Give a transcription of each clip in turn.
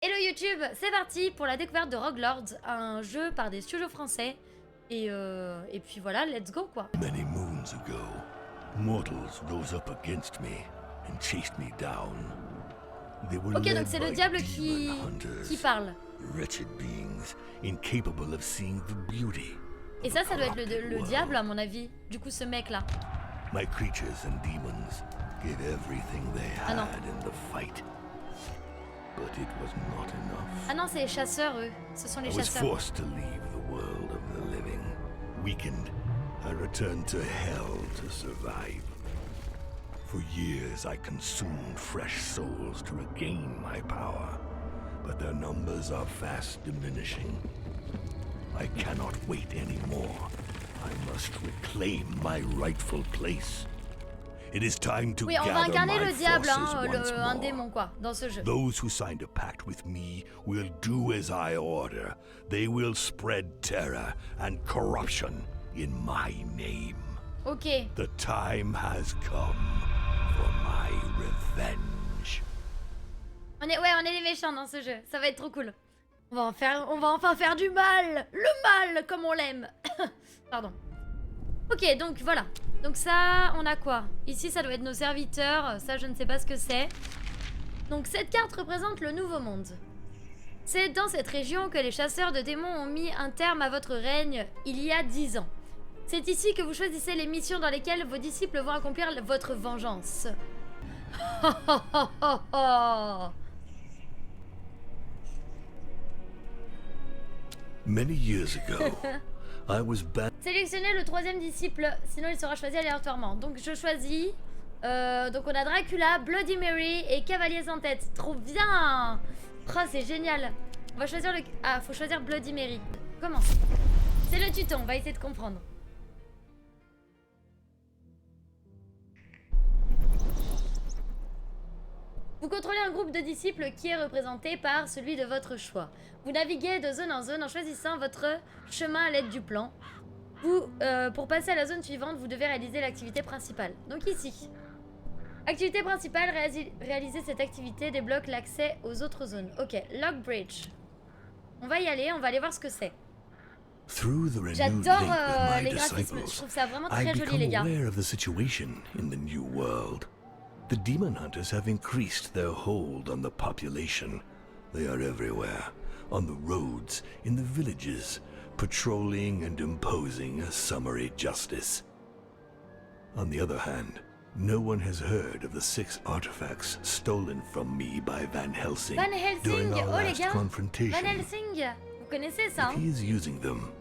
Hello YouTube, c'est parti pour la découverte de Rogue Lords, un jeu par des studios français. Et puis voilà, let's go quoi. Many moons ago, mortals rose up against me and chased me down. They were Ok, donc led c'est le by diable demon qui hunters, parle. wretched beings incapable of seeing the beauty. Et of ça a doit être corrupted le world. diable à mon avis. Du coup, ce mec là. My creatures and demons gave everything they Ah non. had in the fight. But it was not enough. Ah non, c'est les chasseurs eux. Ce sont les I was chasseurs. forced to leave the world of the living. Weakened, I returned to hell to survive. For years I consumed fresh souls to regain my power, but their numbers are fast diminishing. I cannot wait anymore. I must reclaim my rightful place. It is time to Oui, on va gather incarner my le diable, forces hein, once un more. démon quoi, dans ce jeu. Those who signed a pact with me will do as I order. They will spread terror and corruption in my name. Ok. The time has come for my revenge. On est les méchants dans ce jeu. Ça va être trop cool. On va enfin faire du mal. Le mal comme on l'aime. Pardon. Ok, donc voilà. Donc ça, on a quoi? Ici, ça doit être nos serviteurs. Ça, je ne sais pas ce que c'est. Donc cette carte représente le Nouveau Monde. C'est dans cette région que les chasseurs de démons ont mis un terme à votre règne il y a 10 ans. C'est ici que vous choisissez les missions dans lesquelles vos disciples vont accomplir votre vengeance. Many years ago, I was banned. Sélectionnez le troisième disciple, sinon il sera choisi aléatoirement. Donc je choisis. Donc on a Dracula, Bloody Mary et Cavalier sans tête. Trop bien. Oh, c'est génial. On va choisir le... Ah, faut choisir Bloody Mary. Comment? C'est le tuto, on va essayer de comprendre. Vous contrôlez un groupe de disciples qui est représenté par celui de votre choix. Vous naviguez de zone en zone en choisissant votre chemin à l'aide du plan. Pour passer à la zone suivante, vous devez réaliser l'activité principale. Donc ici. Activité principale, réaliser cette activité débloque l'accès aux autres zones. Ok, Log Bridge. On va y aller, on va aller voir ce que c'est. J'adore les graphismes, je trouve ça vraiment très joli les gars. Aware of the situation in the new world. The demon hunters have increased their hold on the population. They are everywhere, on the roads, in the villages, patrolling and imposing a summary justice. On the other hand, no one has heard of the 6 artifacts stolen from me by Van Helsing, Van Helsing, during our oh les last gars, confrontation. Van Helsing, vous connaissez ça hein? If he is using them,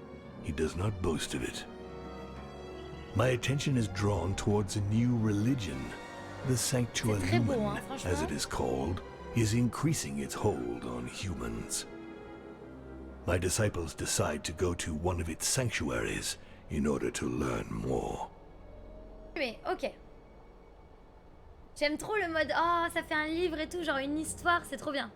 he does not boast of it. My attention is drawn towards a new religion. The Sanctualumen, as it is called, is increasing its hold on humans. My disciples decide to go to one of its sanctuaries in order to learn more. Mais ok. J'aime trop le mode, oh ça fait un livre et tout, genre une histoire, c'est trop bien.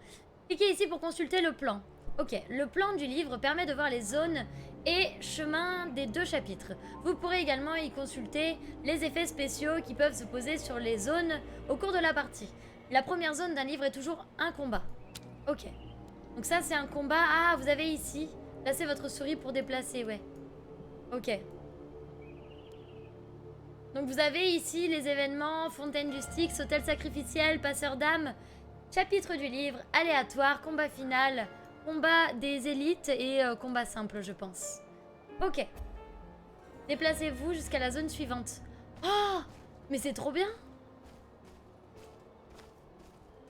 Cliquez ici pour consulter le plan. Ok, le plan du livre permet de voir les zones et chemins des 2 chapitres. Vous pourrez également y consulter les effets spéciaux qui peuvent se poser sur les zones au cours de la partie. La première zone d'un livre est toujours un combat. Ok. Donc ça c'est un combat. Ah, vous avez ici. Placez votre souris pour déplacer, ouais. Ok. Donc vous avez ici les événements, fontaine du Styx, hôtel sacrificiel, passeur d'âme, chapitre du livre, aléatoire, combat final, combat des élites et combat simple je pense. Ok. Déplacez-vous jusqu'à la zone suivante. Oh, mais c'est trop bien.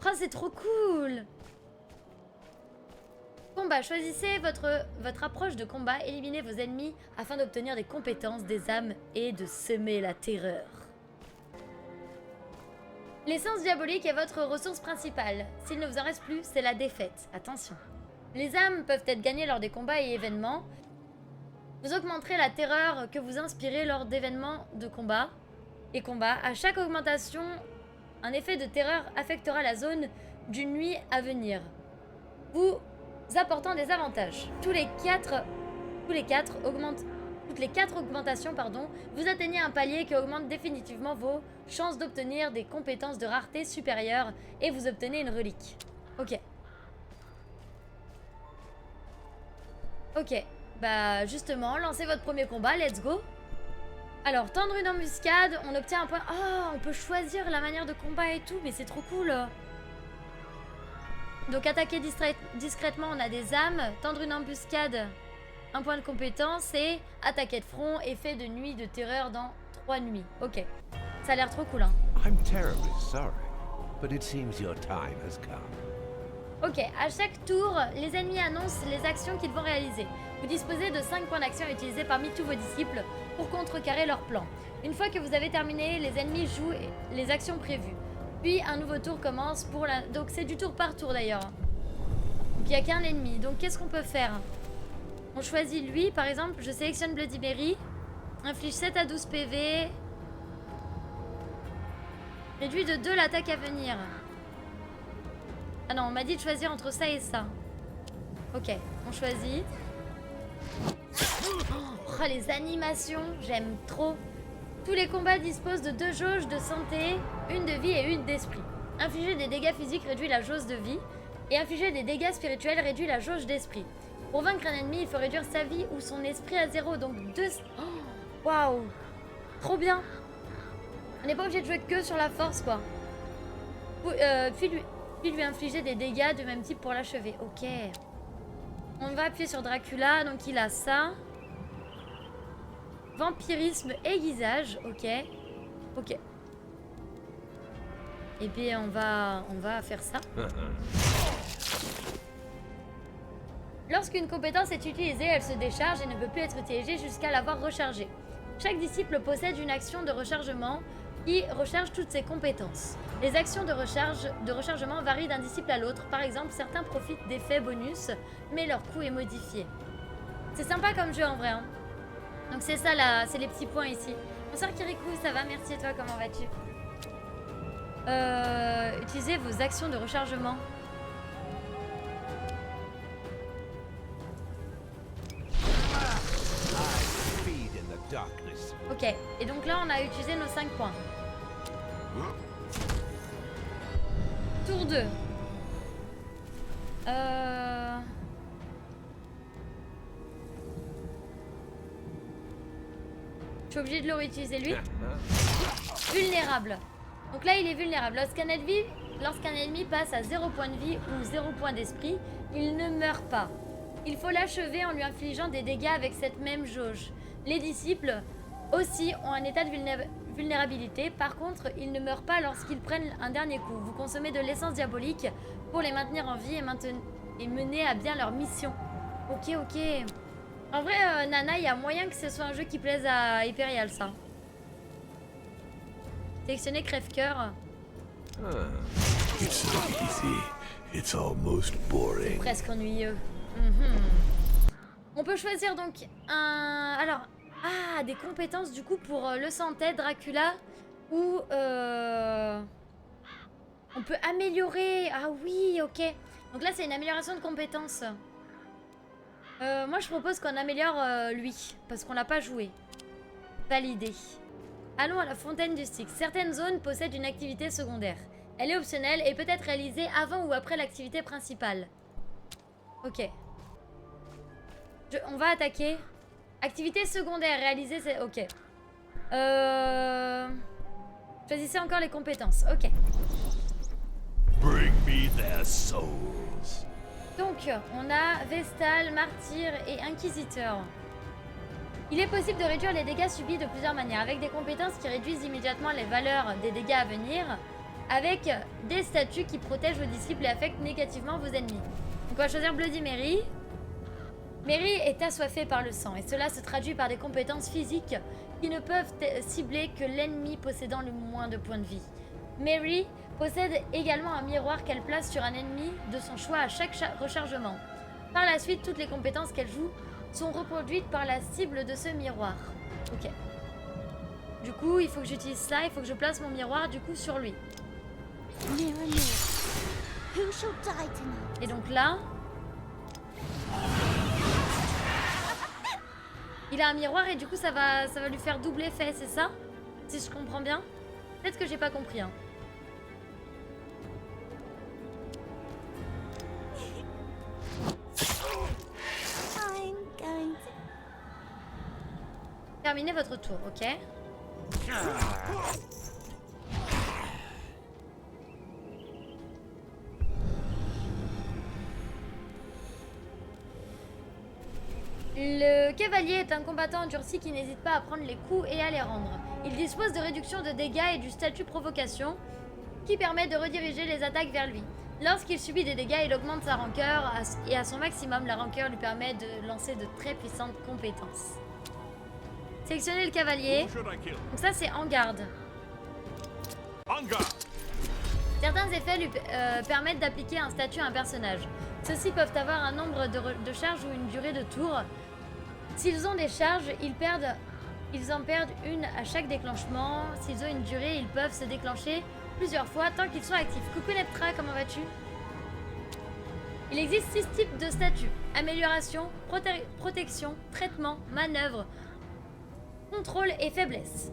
Oh, c'est trop cool. Combat, choisissez votre approche de combat, éliminez vos ennemis afin d'obtenir des compétences, des âmes et de semer la terreur. L'essence diabolique est votre ressource principale. S'il ne vous en reste plus, c'est la défaite. Attention. Les âmes peuvent être gagnées lors des combats et événements. Vous augmenterez la terreur que vous inspirez lors d'événements de combat et combats. À chaque augmentation, un effet de terreur affectera la zone d'une nuit à venir. Vous apportant des avantages. Toutes les 4 augmentations, vous atteignez un palier qui augmente définitivement vos chances d'obtenir des compétences de rareté supérieures et vous obtenez une relique. Ok. Ok, bah justement, lancez votre premier combat, let's go. Alors, tendre une embuscade, on obtient un point... Oh, on peut choisir la manière de combat et tout, mais c'est trop cool. Donc, attaquer discrètement, on a des âmes. Tendre une embuscade, un point de compétence. Et attaquer de front, effet de nuit de terreur dans 3 nuits. Ok, ça a l'air trop cool, hein. I'm terribly sorry, but it seems your time has come. Ok, à chaque tour, les ennemis annoncent les actions qu'ils vont réaliser. Vous disposez de 5 points d'action à utiliser parmi tous vos disciples pour contrecarrer leur plan. Une fois que vous avez terminé, les ennemis jouent les actions prévues. Puis un nouveau tour commence pour la... Donc c'est du tour par tour d'ailleurs. Donc il n'y a qu'un ennemi. Donc qu'est-ce qu'on peut faire? On choisit lui, par exemple, je sélectionne Bloody Mary. Inflige 7 à 12 PV. Réduit de 2 l'attaque à venir. Ah non, on m'a dit de choisir entre ça et ça. Ok, on choisit. Oh, les animations, j'aime trop. Tous les combats disposent de 2 jauges de santé, une de vie et une d'esprit. Infliger des dégâts physiques réduit la jauge de vie, et infliger des dégâts spirituels réduit la jauge d'esprit. Pour vaincre un ennemi, il faut réduire sa vie ou son esprit à 0, donc 2... Waouh, trop bien. On n'est pas obligé de jouer que sur la force, quoi. Puis lui infliger des dégâts de même type pour l'achever. Ok. On va appuyer sur Dracula, donc il a ça. Vampirisme aiguisage, ok. Ok. Et puis on va faire ça. Lorsqu'une compétence est utilisée, elle se décharge et ne peut plus être utilisée jusqu'à l'avoir rechargée. Chaque disciple possède une action de rechargement qui recharge toutes ses compétences. Les actions de rechargement varient d'un disciple à l'autre. Par exemple, certains profitent d'effets bonus, mais leur coût est modifié. C'est sympa comme jeu en vrai, hein. Donc c'est ça là, c'est les petits points ici. Bonsoir Kirikou, ça va? Merci et toi, comment vas-tu? Utilisez vos actions de rechargement. Ok, et donc là on a utilisé nos 5 points. Tour 2. Je suis obligée de le réutiliser lui. Vulnérable. Donc là il est vulnérable. Lorsqu'un ennemi passe à 0 point de vie ou 0 point d'esprit, il ne meurt pas. Il faut l'achever en lui infligeant des dégâts avec cette même jauge. Les disciples aussi ont un état de vulnérabilité. Par contre, ils ne meurent pas lorsqu'ils prennent un dernier coup. Vous consommez de l'essence diabolique pour les maintenir en vie et mener à bien leur mission. Ok, ok. En vrai, Nana, il y a moyen que ce soit un jeu qui plaise à Hyperial, ça. Sélectionner crève-cœur. It's so easy. It's almost boring. Presque ennuyeux. On peut choisir donc un... Alors... Ah, des compétences du coup pour le sans-tête, Dracula. Ou... On peut améliorer... Ah oui, ok. Donc là, c'est une amélioration de compétences. Moi, je propose qu'on améliore lui. Parce qu'on l'a pas joué. Validé. Allons à la fontaine du Styx. Certaines zones possèdent une activité secondaire. Elle est optionnelle et peut être réalisée avant ou après l'activité principale. Ok. On va attaquer. Activité secondaire réalisée, c'est... Ok. Choisissez encore les compétences. Ok. Bring me their souls. Donc, on a Vestal, Martyr et Inquisiteur. Il est possible de réduire les dégâts subis de plusieurs manières, avec des compétences qui réduisent immédiatement les valeurs des dégâts à venir, avec des statuts qui protègent vos disciples et affectent négativement vos ennemis. Donc on va choisir Bloody Mary. Mary est assoiffée par le sang, et cela se traduit par des compétences physiques qui ne peuvent cibler que l'ennemi possédant le moins de points de vie. Mary possède également un miroir qu'elle place sur un ennemi de son choix à chaque rechargement. Par la suite, toutes les compétences qu'elle joue sont reproduites par la cible de ce miroir. Ok. Du coup, il faut que j'utilise ça, il faut que je place mon miroir du coup sur lui. Et donc là... Il a un miroir et du coup ça va lui faire double effet, c'est ça? Si je comprends bien. Peut-être que j'ai pas compris, hein. I'm terminé votre tour, ok? Le cavalier est un combattant endurci qui n'hésite pas à prendre les coups et à les rendre. Il dispose de réduction de dégâts et du statut provocation qui permet de rediriger les attaques vers lui. Lorsqu'il subit des dégâts, il augmente sa rancœur et à son maximum, la rancœur lui permet de lancer de très puissantes compétences. Sélectionnez le cavalier. Donc ça c'est en garde. Certains effets lui permettent d'appliquer un statut à un personnage. Ceux-ci peuvent avoir un nombre de charges ou une durée de tour. S'ils ont des charges, ils en perdent une à chaque déclenchement. S'ils ont une durée, ils peuvent se déclencher plusieurs fois tant qu'ils sont actifs. Coucou Neptra, comment vas-tu? Il existe 6 types de statuts. Amélioration, protection, traitement, manœuvre, contrôle et faiblesse.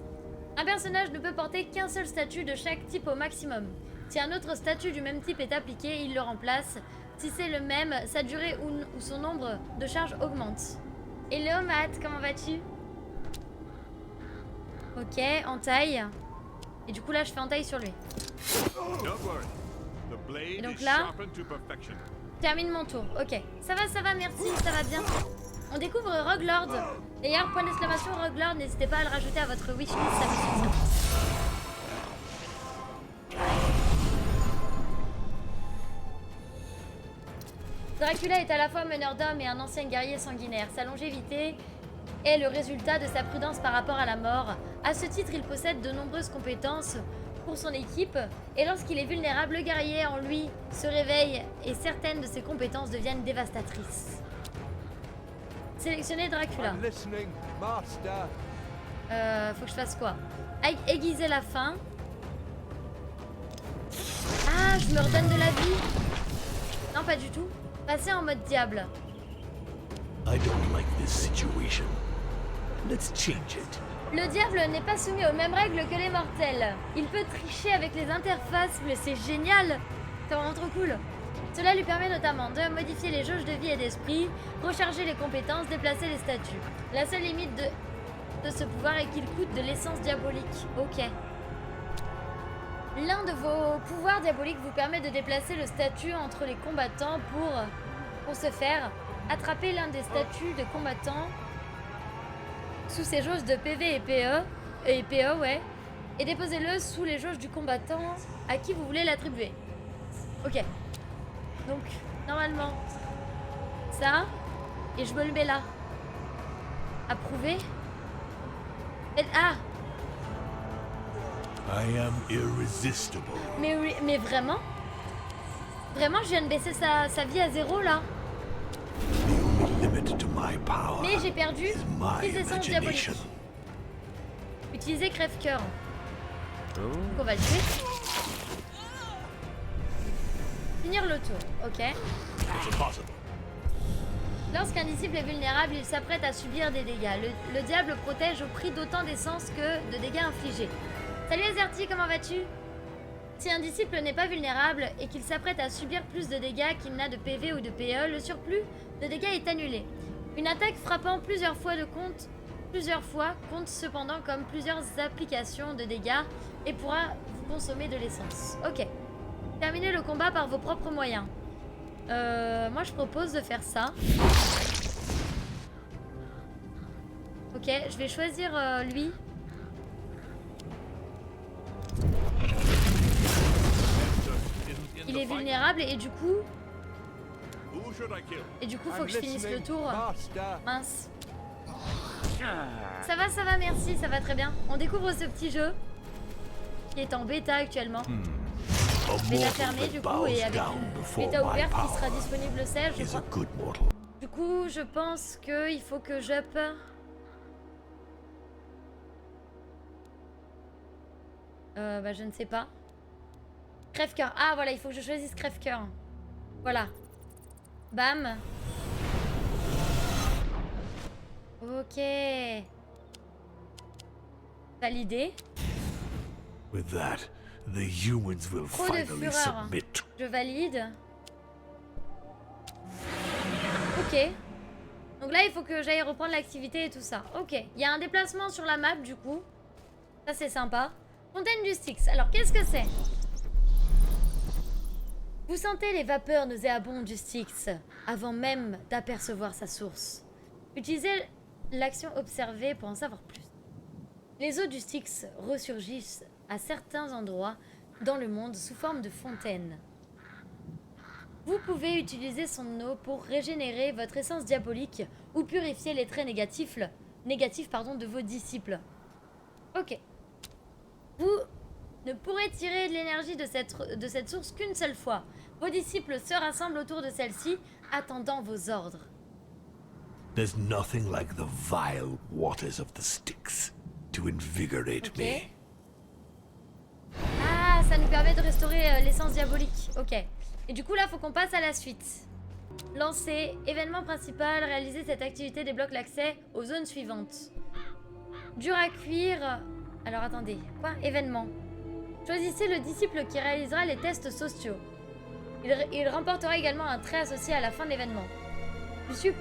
Un personnage ne peut porter qu'un seul statut de chaque type au maximum. Si un autre statut du même type est appliqué, il le remplace. Si c'est le même, sa durée ou son nombre de charges augmente. Hello Matt, comment vas-tu? Ok, entaille. Et du coup là je fais entaille sur lui. Et donc là, je termine mon tour. Ok, ça va, merci, ça va bien. On découvre Rogue Lord. D'ailleurs, point d'exclamation Rogue Lord, n'hésitez pas à le rajouter à votre wishlist, ça me suffit. Dracula est à la fois meneur d'hommes et un ancien guerrier sanguinaire. Sa longévité est le résultat de sa prudence par rapport à la mort. À ce titre, il possède de nombreuses compétences pour son équipe, et lorsqu'il est vulnérable, le guerrier en lui se réveille et certaines de ses compétences deviennent dévastatrices. Sélectionnez Dracula. Faut que je fasse quoi? Aiguiser la faim. Ah, je me redonne de la vie. Non, pas du tout. Passer en mode diable. I don't like this situation. Let's change it. Le diable n'est pas soumis aux mêmes règles que les mortels. Il peut tricher avec les interfaces, mais c'est génial. C'est vraiment trop cool. Cela lui permet notamment de modifier les jauges de vie et d'esprit, recharger les compétences, déplacer les statuts. La seule limite de ce pouvoir est qu'il coûte de l'essence diabolique. Ok. L'un de vos pouvoirs diaboliques vous permet de déplacer le statut entre les combattants pour ce faire, attraper l'un des statuts de combattants sous ses jauges de PV et PE, ouais, et déposez-le sous les jauges du combattant à qui vous voulez l'attribuer. Ok. Donc, normalement, ça, et je me le mets là. Approuvé. Ah! I am irresistible. Mais vraiment? Vraiment, je viens de baisser sa vie à 0 là. The only limit to my power Mais j'ai perdu is my les essences diaboliques. imagination. Utilisez crève-cœur. Donc on va le tuer. Finir le tour, ok. It's impossible. Lorsqu'un disciple est vulnérable, il s'apprête à subir des dégâts. Le diable protège au prix d'autant d'essence que de dégâts infligés. Salut Azerty, comment vas-tu? Si un disciple n'est pas vulnérable et qu'il s'apprête à subir plus de dégâts qu'il n'a de PV ou de PE, le surplus de dégâts est annulé. Une attaque frappant plusieurs fois compte cependant comme plusieurs applications de dégâts et pourra vous consommer de l'essence. Ok. Terminez le combat par vos propres moyens. Moi je propose de faire ça. Ok, je vais choisir lui. Il est vulnérable et du coup... faut que je finisse le tour. Mince. Ça va, merci, ça va très bien. On découvre ce petit jeu qui est en bêta actuellement. Bêta fermée du coup et avec une bêta ouverte qui sera disponible le 16 je crois. Du coup je pense qu'il faut que j'up. Bah je ne sais pas. Crève-cœur. Ah voilà, il faut que je choisisse crève-cœur. Voilà. Bam. Ok. Validé. With that, the humans will Trop de finally fureur. submit. Je valide. Ok. Donc là, il faut que j'aille reprendre l'activité et tout ça. Ok, il y a un déplacement sur la map du coup. Ça, c'est sympa. Fontaine du Styx. Alors, qu'est-ce que c'est? Vous sentez les vapeurs nauséabondes du Styx avant même d'apercevoir sa source. Utilisez l'action observée pour en savoir plus. Les eaux du Styx ressurgissent à certains endroits dans le monde sous forme de fontaines. Vous pouvez utiliser son eau pour régénérer votre essence diabolique ou purifier les traits négatifs de vos disciples. Ok. Vous ne pourrez tirer de l'énergie de cette source qu'une seule fois. Vos disciples se rassemblent autour de celle-ci, attendant vos ordres. There's nothing like the vile waters of the Styx to invigorate me. Ah, ça nous permet de restaurer l'essence diabolique. Ok. Et du coup, là, faut qu'on passe à la suite. Lancer, événement principal, réaliser cette activité débloque l'accès aux zones suivantes. Dur à cuire. Alors, attendez. Quoi? Événement. Choisissez le disciple qui réalisera les tests sociaux. Il remportera également un trait associé à la fin de l'événement. Plus 8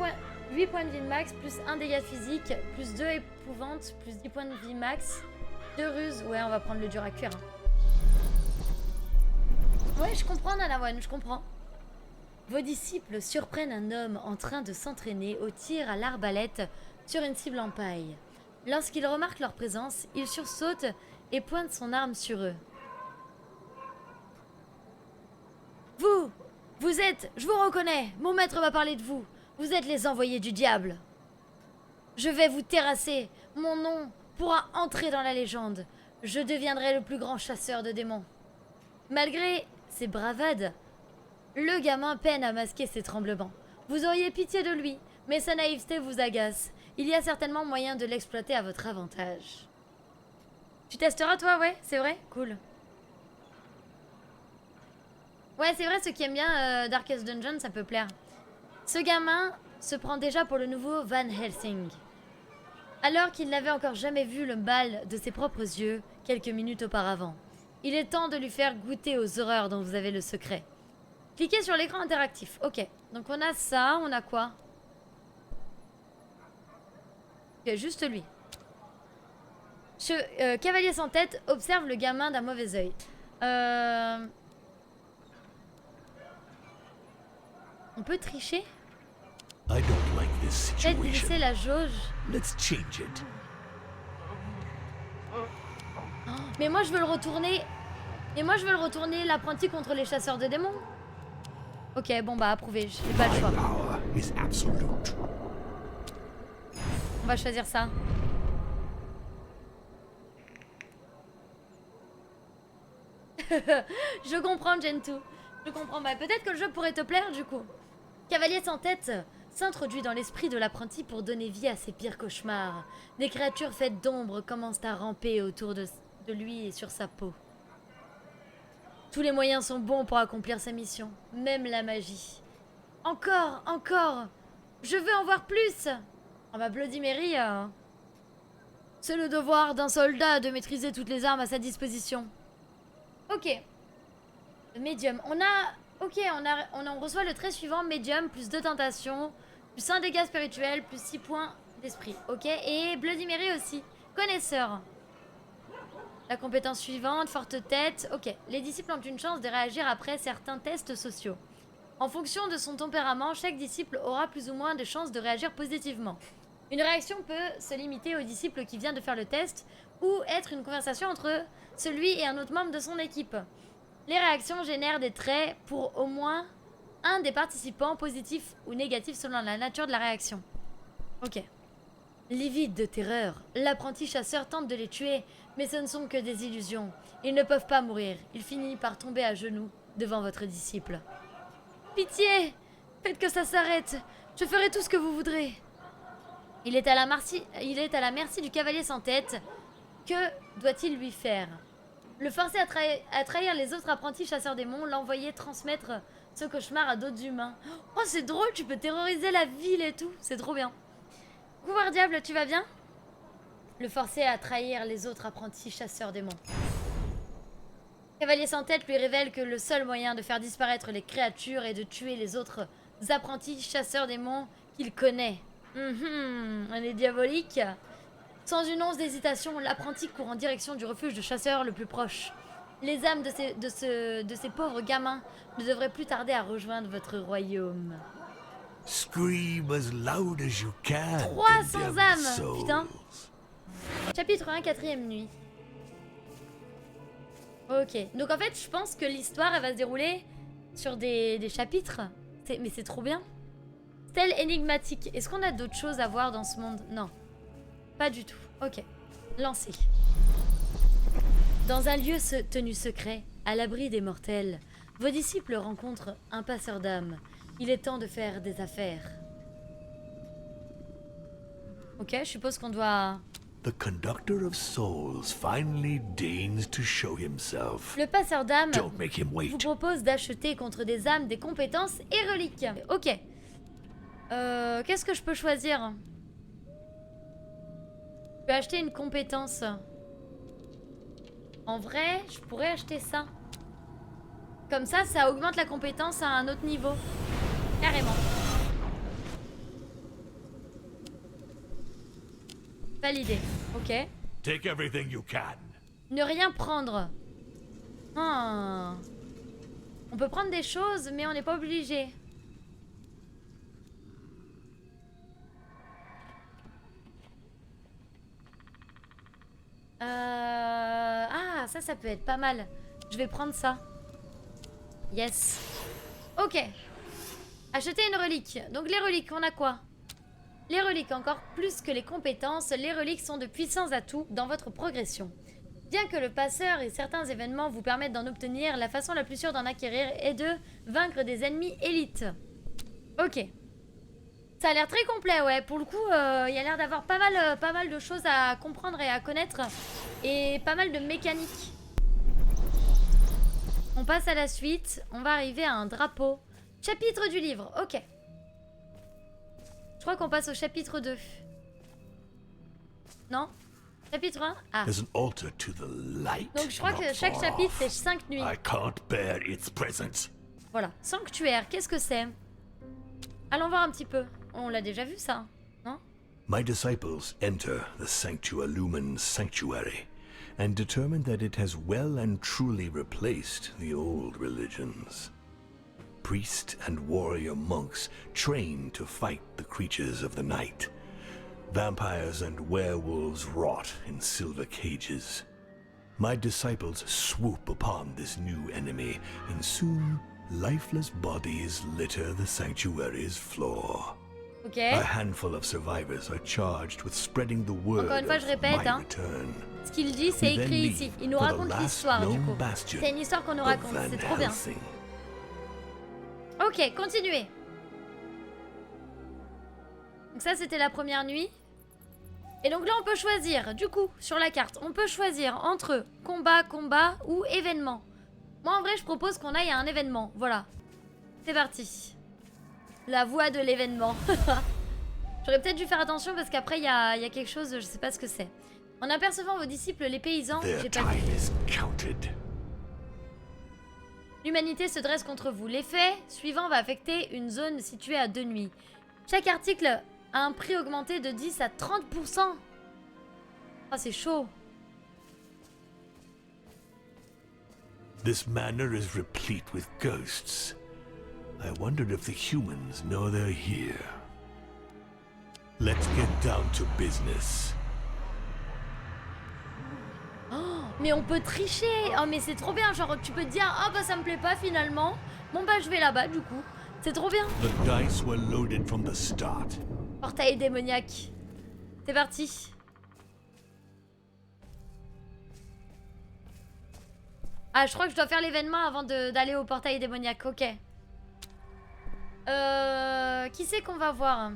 points de vie max, plus 1 dégât physique, plus 2 épouvante, plus 10 points de vie max, 2 ruses. Ouais, on va prendre le dur à cuire. Hein. Ouais, je comprends, Nanawan, je comprends. Vos disciples surprennent un homme en train de s'entraîner au tir à l'arbalète sur une cible en paille. Lorsqu'ils remarquent leur présence, il sursaute et pointe son arme sur eux. Vous êtes, je vous reconnais, mon maître m'a parlé de vous. Vous êtes les envoyés du diable. Je vais vous terrasser, mon nom pourra entrer dans la légende. Je deviendrai le plus grand chasseur de démons. Malgré ses bravades, le gamin peine à masquer ses tremblements. Vous auriez pitié de lui, mais sa naïveté vous agace. Il y a certainement moyen de l'exploiter à votre avantage. Tu testeras toi, ouais, c'est vrai? Cool. Ouais, c'est vrai, ceux qui aiment bien Darkest Dungeon, ça peut plaire. Ce gamin se prend déjà pour le nouveau Van Helsing. Alors qu'il n'avait encore jamais vu le mal de ses propres yeux quelques minutes auparavant. Il est temps de lui faire goûter aux horreurs dont vous avez le secret. Cliquez sur l'écran interactif. Ok, donc on a ça, on a quoi? Ok, juste lui. Cavalier sans tête observe le gamin d'un mauvais œil. On peut tricher? I don't like this Peut-être glisser situation. la jauge. Let's change it. Mais moi je veux le retourner. Et moi je veux le retourner l'apprenti contre les chasseurs de démons. Ok, bon bah approuvé, j'ai pas le choix. Power is absolute. On va choisir ça. Je comprends, Gentoo. Je comprends. Bah, peut-être que le jeu pourrait te plaire du coup. Cavalier sans tête s'introduit dans l'esprit de l'apprenti pour donner vie à ses pires cauchemars. Des créatures faites d'ombre commencent à ramper autour de lui et sur sa peau. Tous les moyens sont bons pour accomplir sa mission, même la magie. Encore, encore. Je veux en voir plus. Oh bah Bloody Mary, c'est le devoir d'un soldat de maîtriser toutes les armes à sa disposition. Ok. Médium. On reçoit le trait suivant, médium, plus 2 tentations, plus 1 dégât spirituel, plus 6 points d'esprit. Ok. Et Bloody Mary aussi. Connaisseur. La compétence suivante, forte tête. Ok. Les disciples ont une chance de réagir après certains tests sociaux. En fonction de son tempérament, chaque disciple aura plus ou moins de chances de réagir positivement. Une réaction peut se limiter au disciple qui vient de faire le test ou être une conversation entre celui et un autre membre de son équipe. Les réactions génèrent des traits pour au moins un des participants, positif ou négatif selon la nature de la réaction. Ok. Livide de terreur, l'apprenti chasseur tente de les tuer, mais ce ne sont que des illusions. Ils ne peuvent pas mourir. Il finit par tomber à genoux devant votre disciple. Pitié! Faites que ça s'arrête. Je ferai tout ce que vous voudrez. Il est à la merci du cavalier sans tête. Que doit-il lui faire? Le forcer à trahir les autres apprentis chasseurs démons, l'envoyer transmettre ce cauchemar à d'autres humains. Oh, c'est drôle, tu peux terroriser la ville et tout. C'est trop bien. Couvoir diable, tu vas bien? Le forcer à trahir les autres apprentis chasseurs démons. Cavalier sans tête lui révèle que le seul moyen de faire disparaître les créatures est de tuer les autres apprentis chasseurs démons qu'il connaît. On est diabolique. Sans une once d'hésitation, l'apprenti court en direction du refuge de chasseurs le plus proche. Les âmes de ces pauvres gamins ne devraient plus tarder à rejoindre votre royaume. Scream as loud as you can. 300 condemned âmes, souls. putain. Chapitre 1, 4ème nuit. Ok, donc en fait, je pense que l'histoire, elle va se dérouler sur des chapitres. Mais c'est trop bien. Stèle énigmatique. Est-ce qu'on a d'autres choses à voir dans ce monde? Non. Pas du tout. Ok. Lancez. Dans un lieu tenu secret, à l'abri des mortels, vos disciples rencontrent un passeur d'âmes. Il est temps de faire des affaires. Ok, je suppose qu'on doit... The conductor of souls finally deigns to show himself. Le passeur d'âmes Don't make him wait. vous propose d'acheter contre des âmes des compétences et reliques. Ok. Qu'est-ce que je peux choisir? Je peux acheter une compétence. En vrai, je pourrais acheter ça. Comme ça augmente la compétence à un autre niveau. Carrément. Validé. Ok. Take everything you can. Ne rien prendre. Ah. On peut prendre des choses, mais on n'est pas obligé. Ah, ça peut être pas mal. Je vais prendre ça. Yes. Ok. Acheter une relique. Donc les reliques, on a quoi? Les reliques, encore plus que les compétences, les reliques sont de puissants atouts dans votre progression. Bien que le passeur et certains événements vous permettent d'en obtenir, la façon la plus sûre d'en acquérir est de vaincre des ennemis élites. Ok. Ça a l'air très complet, ouais. Pour le coup, il y a l'air d'avoir pas mal de choses à comprendre et à connaître. Et pas mal de mécaniques. On passe à la suite. On va arriver à un drapeau. Chapitre du livre, ok. Je crois qu'on passe au chapitre 2. Non? Chapitre 1? Ah. There's an altar to the light. Donc je crois que not chaque far chapitre, off. c'est 5 nuits. I can't bear its presence. Voilà. Sanctuaire, qu'est-ce que c'est? Allons voir un petit peu. On l'a déjà vu, ça, non? My disciples enter the Sanctua Lumen Sanctuary and determine that it has well and truly replaced the old religions. Priest and warrior monks train to fight the creatures of the night. Vampires and werewolves rot in silver cages. My disciples swoop upon this new enemy, and soon lifeless bodies litter the sanctuary's floor. Ok. A handful of survivors are charged with spreading the word Encore une fois, je répète, of my hein. return. Ce qu'il dit, c'est We then écrit leave ici. Il nous for the raconte last l'histoire, du known coup. bastion C'est une histoire qu'on nous of raconte. Van C'est trop bien. Helsing. Ok, continuez. Donc ça, c'était la première nuit. Et donc là, on peut choisir, du coup, sur la carte, on peut choisir entre combat ou événement. Moi, en vrai, je propose qu'on aille à un événement. Voilà. C'est parti. La voie de l'événement. J'aurais peut-être dû faire attention parce qu'après, il y a quelque chose, je sais pas ce que c'est. En apercevant vos disciples, les paysans, Their j'ai pas time vu. is counted. L'humanité se dresse contre vous. L'effet suivant va affecter une zone située à 2 nuits. Chaque article a un prix augmenté de 10 à 30%. Ah, c'est chaud. This manor is replete with ghosts. I wondered if the humans know they're here. Let's get down to business. Mais on peut tricher. Oh, mais c'est trop bien. Genre, tu peux te dire, ah bah ça me plaît pas finalement. Bon bah je vais là-bas du coup. C'est trop bien. The dice were loaded from the start. Portail démoniaque. C'est parti. Ah, je crois que je dois faire l'événement avant d'aller au portail démoniaque. Ok. Qui c'est qu'on va voir?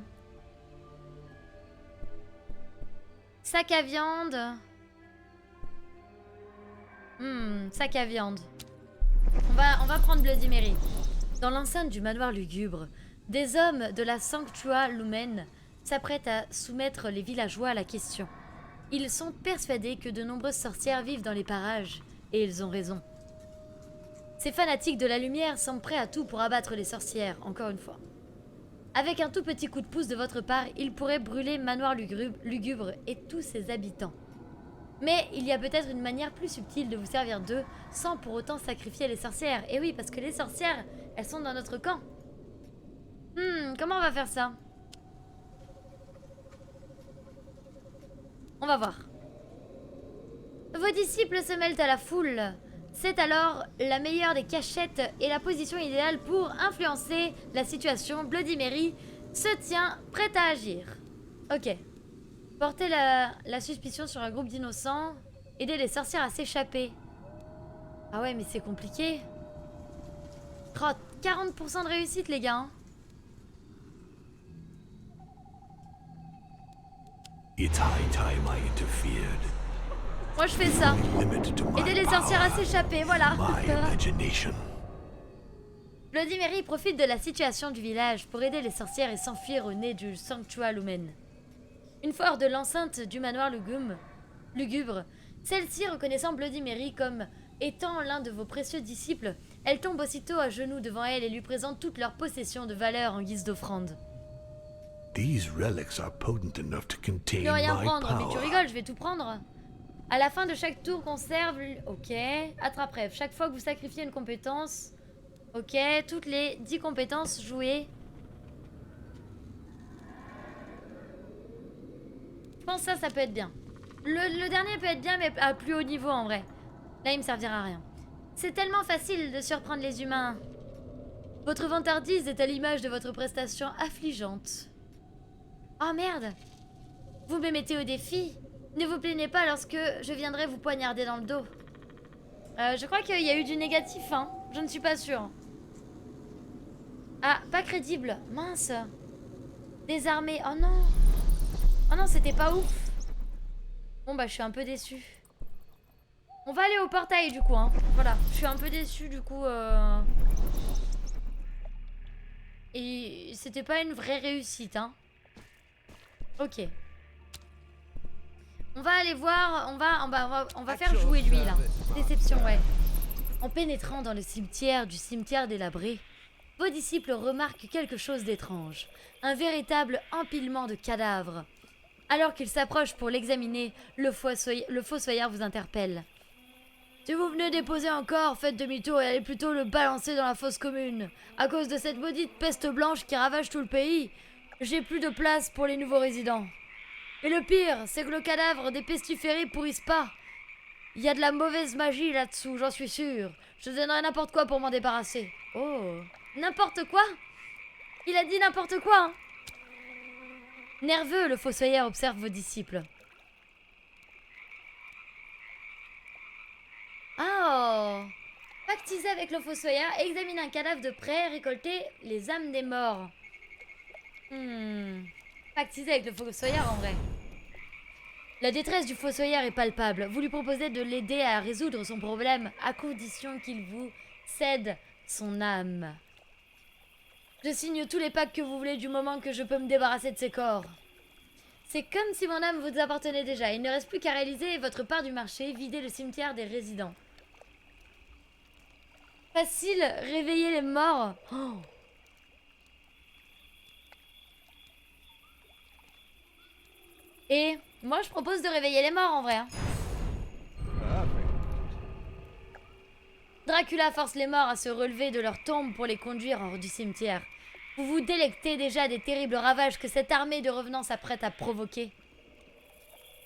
Sac à viande. Sac à viande. On va prendre Bloody Mary. Dans l'enceinte du manoir lugubre, des hommes de la Sanctua Lumen s'apprêtent à soumettre les villageois à la question. Ils sont persuadés que de nombreuses sorcières vivent dans les parages, et ils ont raison. Ces fanatiques de la lumière semblent prêts à tout pour abattre les sorcières, encore une fois. Avec un tout petit coup de pouce de votre part, il pourrait brûler Manoir Lugubre et tous ses habitants. Mais il y a peut-être une manière plus subtile de vous servir d'eux sans pour autant sacrifier les sorcières. Et oui, parce que les sorcières, elles sont dans notre camp. Comment on va faire ça? On va voir. Vos disciples se mêlent à la foule. C'est alors la meilleure des cachettes et la position idéale pour influencer la situation. Bloody Mary se tient prête à agir. Ok. Porter la suspicion sur un groupe d'innocents. Aider les sorcières à s'échapper. Ah ouais, mais c'est compliqué. Oh, 40% de réussite, les gars. It's high time I interfered. Moi, je fais ça. Limit to my Aider les sorcières à s'échapper, voilà. my imagination. Bloody Mary profite de la situation du village pour aider les sorcières et s'enfuir au nez du Sanctua Lumen. Une fois hors de l'enceinte du manoir lugubre, celle-ci reconnaissant Bloody Mary comme étant l'un de vos précieux disciples, elle tombe aussitôt à genoux devant elle et lui présente toutes leurs possessions de valeur en guise d'offrande. These relics are potent enough to contain Ne rien my prendre, mais tu power. rigoles, je vais tout prendre. À la fin de chaque tour, conserve... Ok. Attrape-rêve. Chaque fois que vous sacrifiez une compétence... Ok. Toutes les 10 compétences jouées. Je pense que ça peut être bien. Le dernier peut être bien, mais à plus haut niveau en vrai. Là, il me servira à rien. C'est tellement facile de surprendre les humains. Votre vantardise est à l'image de votre prestation affligeante. Oh merde! Vous me mettez au défi? Ne vous plaignez pas lorsque je viendrai vous poignarder dans le dos. Je crois qu'il y a eu du négatif, hein. Je ne suis pas sûre. Ah, pas crédible. Mince. Désarmé. Oh non. Oh non, c'était pas ouf. Bon, bah, je suis un peu déçue. On va aller au portail, du coup, hein. Voilà. Je suis un peu déçue, du coup. Et c'était pas une vraie réussite, hein. Ok. On va aller voir, on va faire jouer lui là. Déception, ouais. En pénétrant dans le cimetière délabré, vos disciples remarquent quelque chose d'étrange. Un véritable empilement de cadavres. Alors qu'ils s'approchent pour l'examiner, le fossoyeur vous interpelle. Si vous venez déposer un corps, faites demi-tour et allez plutôt le balancer dans la fosse commune. À cause de cette maudite peste blanche qui ravage tout le pays, j'ai plus de place pour les nouveaux résidents. Et le pire, c'est que le cadavre des pestiférés pourrissent pas. Il y a de la mauvaise magie là-dessous, j'en suis sûre. Je donnerais n'importe quoi pour m'en débarrasser. Oh, n'importe quoi? Il a dit n'importe quoi, hein. Nerveux, le fossoyeur observe vos disciples. Oh! Pactiser avec le fossoyeur, examiner un cadavre de près, récolter les âmes des morts. Pactiser avec le fossoyeur en vrai. La détresse du fossoyeur est palpable. Vous lui proposez de l'aider à résoudre son problème à condition qu'il vous cède son âme. Je signe tous les pactes que vous voulez du moment que je peux me débarrasser de ces corps. C'est comme si mon âme vous appartenait déjà. Il ne reste plus qu'à réaliser votre part du marché, vider le cimetière des résidents. Facile, réveiller les morts. Oh. Et moi, je propose de réveiller les morts en vrai. Hein. Dracula force les morts à se relever de leur tombe pour les conduire hors du cimetière. Vous vous délectez déjà des terribles ravages que cette armée de revenants s'apprête à provoquer.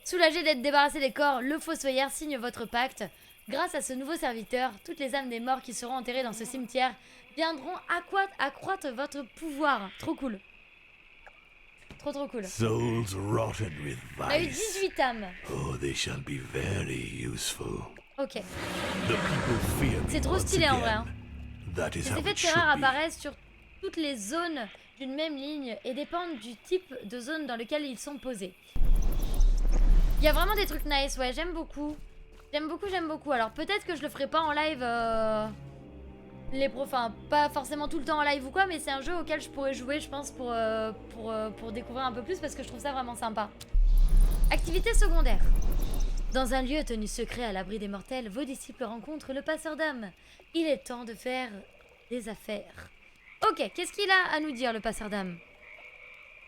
Soulagé d'être débarrassé des corps, le fossoyeur signe votre pacte. Grâce à ce nouveau serviteur, toutes les âmes des morts qui seront enterrées dans ce cimetière viendront accroître votre pouvoir. Trop cool. Trop cool. Souls rotted with On a eu vice. 18 âmes. Oh, they shall be very useful. Ok. The people fear me C'est trop once stylé en vrai. again. Hein. That is Les how effets it de should terreur be. apparaissent sur toutes les zones d'une même ligne et dépendent du type de zone dans lequel ils sont posés. Il y a vraiment des trucs nice, ouais, j'aime beaucoup. J'aime beaucoup. Alors peut-être que je le ferai pas en live, enfin pas forcément tout le temps en live ou quoi, mais c'est un jeu auquel je pourrais jouer, je pense, pour découvrir un peu plus parce que je trouve ça vraiment sympa. Activité secondaire. Dans un lieu tenu secret à l'abri des mortels, vos disciples rencontrent le passeur d'âmes. Il est temps de faire des affaires. Ok, qu'est-ce qu'il a à nous dire, le passeur d'âmes?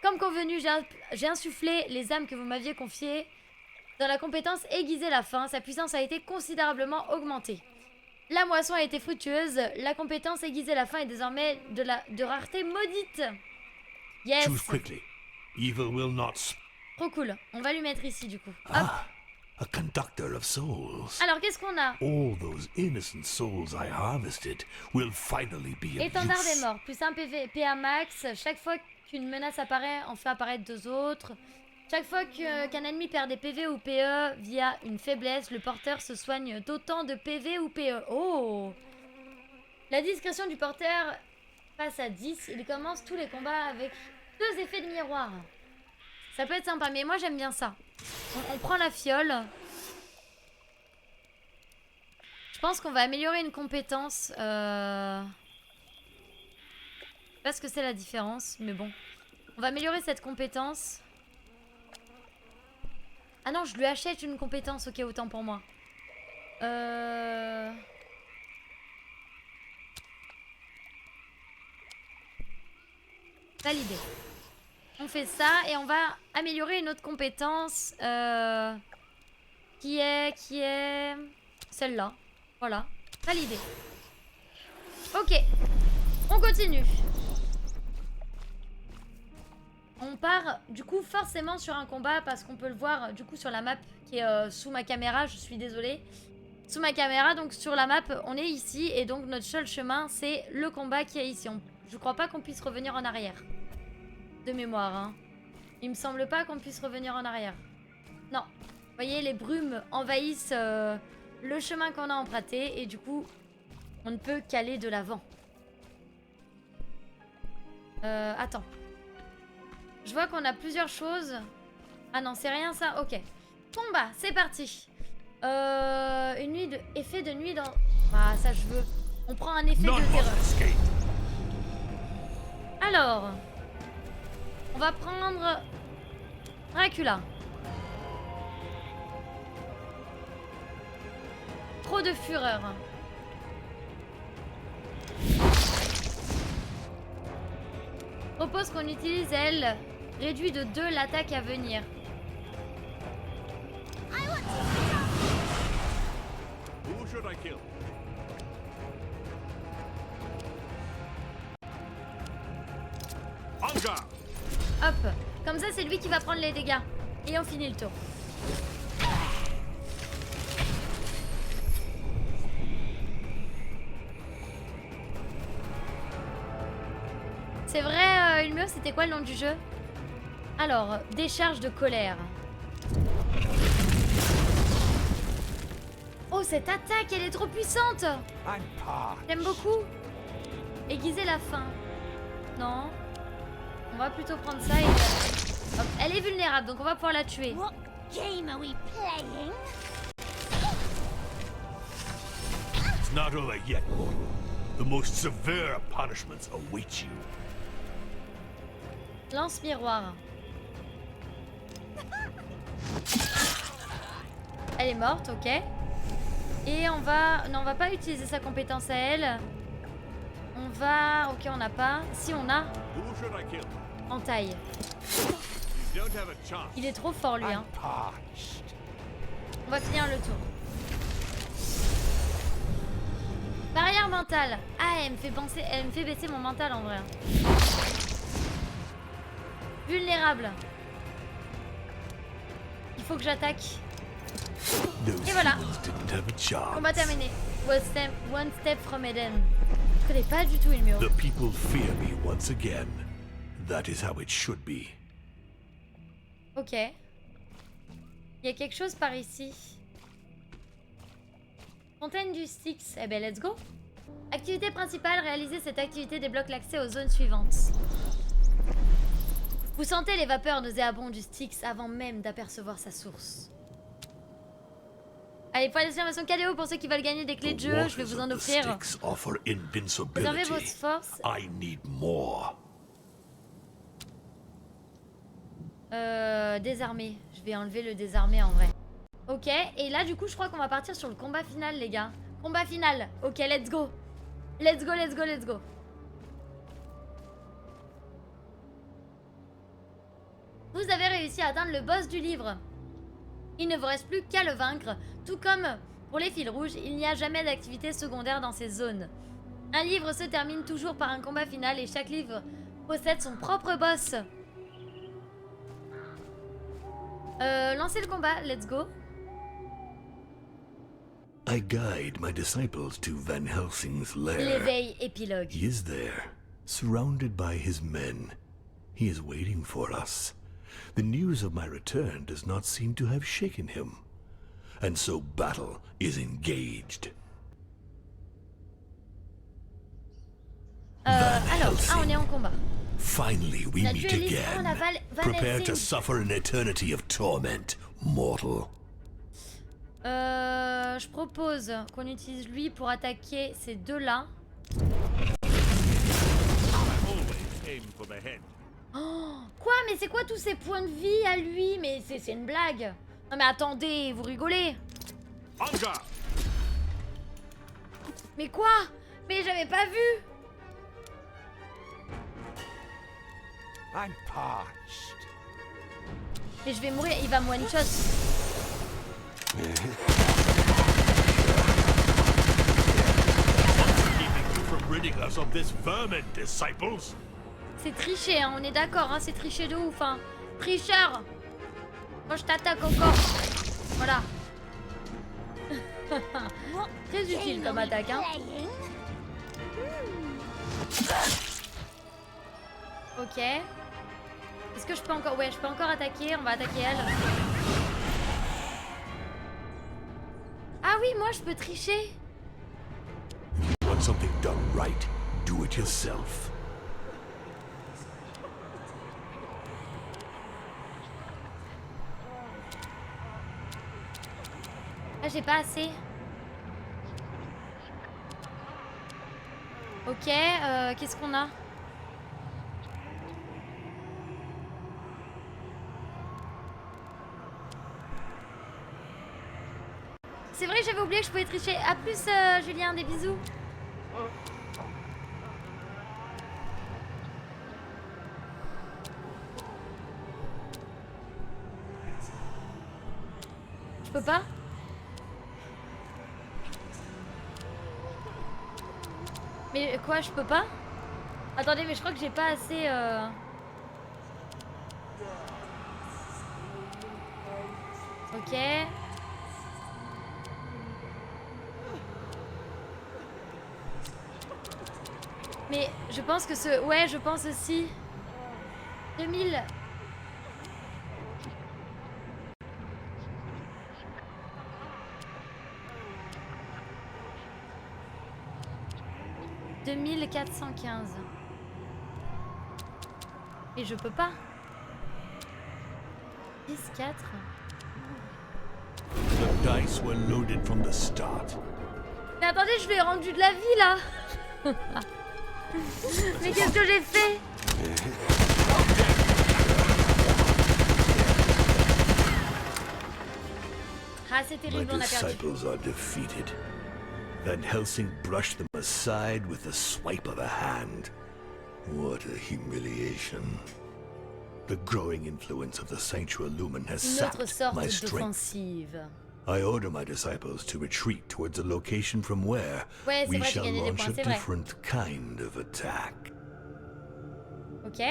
Comme convenu, j'ai insufflé les âmes que vous m'aviez confiées dans la compétence aiguiser la faim. Sa puissance a été considérablement augmentée. La moisson a été fructueuse. La compétence aiguiser la faim est désormais de rareté maudite. Yes. Choose quickly. Evil will not. Trop cool. On va lui mettre ici du coup. Hop. Ah, a conductor of souls. Alors qu'est-ce qu'on a? All those innocent souls I harvested will finally be of Étendard des use. morts. Plus 1 PA max. Chaque fois qu'une menace apparaît, on fait apparaître 2 autres. Chaque fois qu'un ennemi perd des PV ou PE via une faiblesse, le porteur se soigne d'autant de PV ou PE. Oh! La discrétion du porteur passe à 10. Il commence tous les combats avec 2 effets de miroir. Ça peut être sympa, mais moi j'aime bien ça. On prend la fiole. Je pense qu'on va améliorer une compétence. Je sais pas ce que c'est la différence, mais bon. On va améliorer cette compétence. Ah non, je lui achète une compétence, ok, autant pour moi. Validé. On fait ça et on va améliorer une autre compétence qui est celle-là. Voilà, validé. Ok, on continue. On part du coup forcément sur un combat parce qu'on peut le voir du coup sur la map qui est sous ma caméra, je suis désolée. Sous ma caméra, donc sur la map, on est ici et donc notre seul chemin c'est le combat qui est ici. Je crois pas qu'on puisse revenir en arrière. De mémoire, hein. Il me semble pas qu'on puisse revenir en arrière. Non. Vous voyez, les brumes envahissent le chemin qu'on a emprunté et du coup, on ne peut qu'aller de l'avant. Attends. Je vois qu'on a plusieurs choses. Ah non, c'est rien ça. Ok. Combat, c'est parti. Une nuit de... Effet de nuit dans... Ah, ça je veux. On prend un effet de terreur. Alors... On va prendre... Dracula. Trop de fureur. Propose qu'on utilise elle. Réduit de 2 l'attaque à venir. Who should I kill? Anga! Hop. Comme ça, c'est lui qui va prendre les dégâts. Et on finit le tour. C'est vrai, Ulmio, c'était quoi le nom du jeu? Alors, décharge de colère. Oh, cette attaque, elle est trop puissante! J'aime beaucoup. Aiguiser la faim. Non. On va plutôt prendre ça et... Hop, elle est vulnérable, donc on va pouvoir la tuer. What game are we playing? It's not over yet. The most severe punishments await you. Lance miroir. Elle est morte, ok. Et on va... Non, on va pas utiliser sa compétence à elle. On va... Ok, on n'a pas. Si, on a. Who should I kill? En taille. You don't have a chance. Il est trop fort, lui, hein. On va finir le tour. Barrière mentale. Ah, elle me fait penser... Elle me fait baisser mon mental, en vrai. Vulnérable. Il faut que j'attaque. Et voilà. Combat terminé. One step from Eden. Je connais pas du tout Ulmio. The people fear me once again. That is how it should be. Ok. Il y a quelque chose par ici. Fontaine du Styx. Eh ben, let's go. Activité principale. Réaliser cette activité débloque l'accès aux zones suivantes. Vous sentez les vapeurs nauséabondes du Styx avant même d'apercevoir sa source. Allez, point d'exclamation KDO pour ceux qui veulent gagner des clés de jeu. Je vais vous en offrir. Réservez vos forces. I need more. Désarmé. Je vais enlever le désarmé en vrai. Ok, et là du coup je crois qu'on va partir sur le combat final les gars. Combat final. Ok, let's go. Let's go, let's go, let's go. Vous avez réussi à atteindre le boss du livre. Il ne vous reste plus qu'à le vaincre. Tout comme pour les fils rouges, il n'y a jamais d'activité secondaire dans ces zones. Un livre se termine toujours par un combat final et chaque livre possède son propre boss. Lancez le combat, let's go. I guide my disciples to Van Helsing's lair. L'éveil épilogue. He is there, surrounded by his men. He is waiting for us. The news of my return does not seem to have shaken him. And so battle is engaged. Alors, on est en combat. Finally, we La meet dueliste again. prend la Van Prepare to Helsing. suffer an eternity of torment, mortal. Je propose qu'on utilise lui pour attaquer ces deux-là. Oh, quoi? Mais c'est quoi tous ces points de vie à lui? Mais c'est une blague. Non mais attendez, vous rigolez. Mais quoi? Mais j'avais pas vu. I'm parched. Mais je vais mourir, il va me one shot. Ridding us of this vermin, disciples. C'est triché, hein, on est d'accord, hein, c'est triché de ouf, hein. Tricheur. Moi je t'attaque encore. Voilà. Très utile comme attaque, hein. Ok. Est-ce que je peux encore... Ouais, je peux encore attaquer, on va attaquer elle. Ah oui, moi je peux tricher. Want something done right? Do it yourself. Ah, j'ai pas assez. Ok, qu'est-ce qu'on a? C'est vrai que j'avais oublié que je pouvais tricher. A plus, Julien, des bisous. Je peux pas? Mais quoi, je peux pas? Attendez, mais je crois que j'ai pas assez... Ok. Mais je pense que ce... Ouais, je pense aussi. 2000... « 2415. Et je peux pas. 10, 4. The dice were loaded from the start. Mais attendez, je lui ai rendu de la vie là. Mais qu'est-ce que j'ai fait? Ah, c'est My terrible, on a perdu. disciples are defeated. Van Helsing brushed them aside with the swipe of a hand. What a humiliation. The growing influence of the Sanctua Lumen has Une autre sapped sorte my strength. d'offensive. I order my disciples to retreat towards a location from where Ouais, c'est we vrai, j'ai shall gagné des launch points, a c'est vrai. different kind of attack. Ok.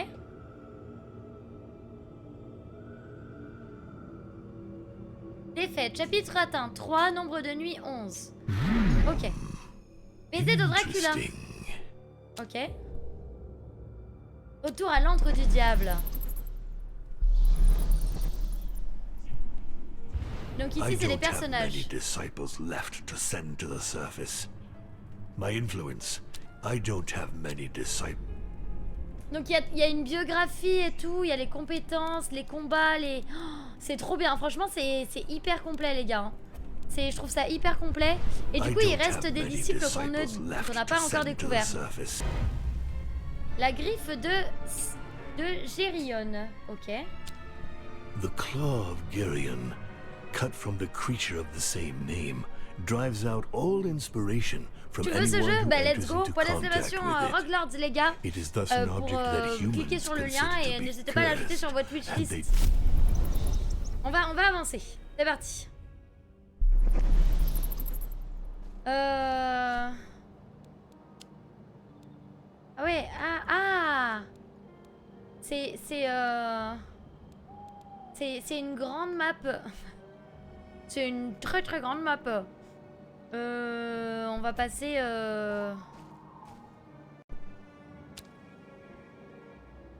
Défaite, chapitre atteint, 3, nombre de nuit 11. Ok. Baiser de Dracula. Interesting. Ok. Retour à l'antre du diable. Donc I ici, c'est les don't have many personnages. disciples left to send to the surface. My influence. I don't have many disciples. Donc il y a une biographie et tout, il y a les compétences, les combats, les... Oh, c'est trop bien, franchement c'est hyper complet les gars. Je trouve ça hyper complet. Et du coup il reste des disciples qu'on n'a pas encore découverts. La griffe de Gérion, ok. The claw of Geryon, cut from the creature of the same name, drives out all inspiration from Tu veux ce anyone jeu? who Bah let's enters go. into Point contact d'exclamation with it. Roguelords les gars. It is thus an Pour object that cliquer humans sur le lien consider et to be n'hésitez pas à l'ajouter cursed, sur votre and wishlist. they On va avancer. C'est parti. Ah ouais, c'est une grande map. C'est une très très grande map. On va passer on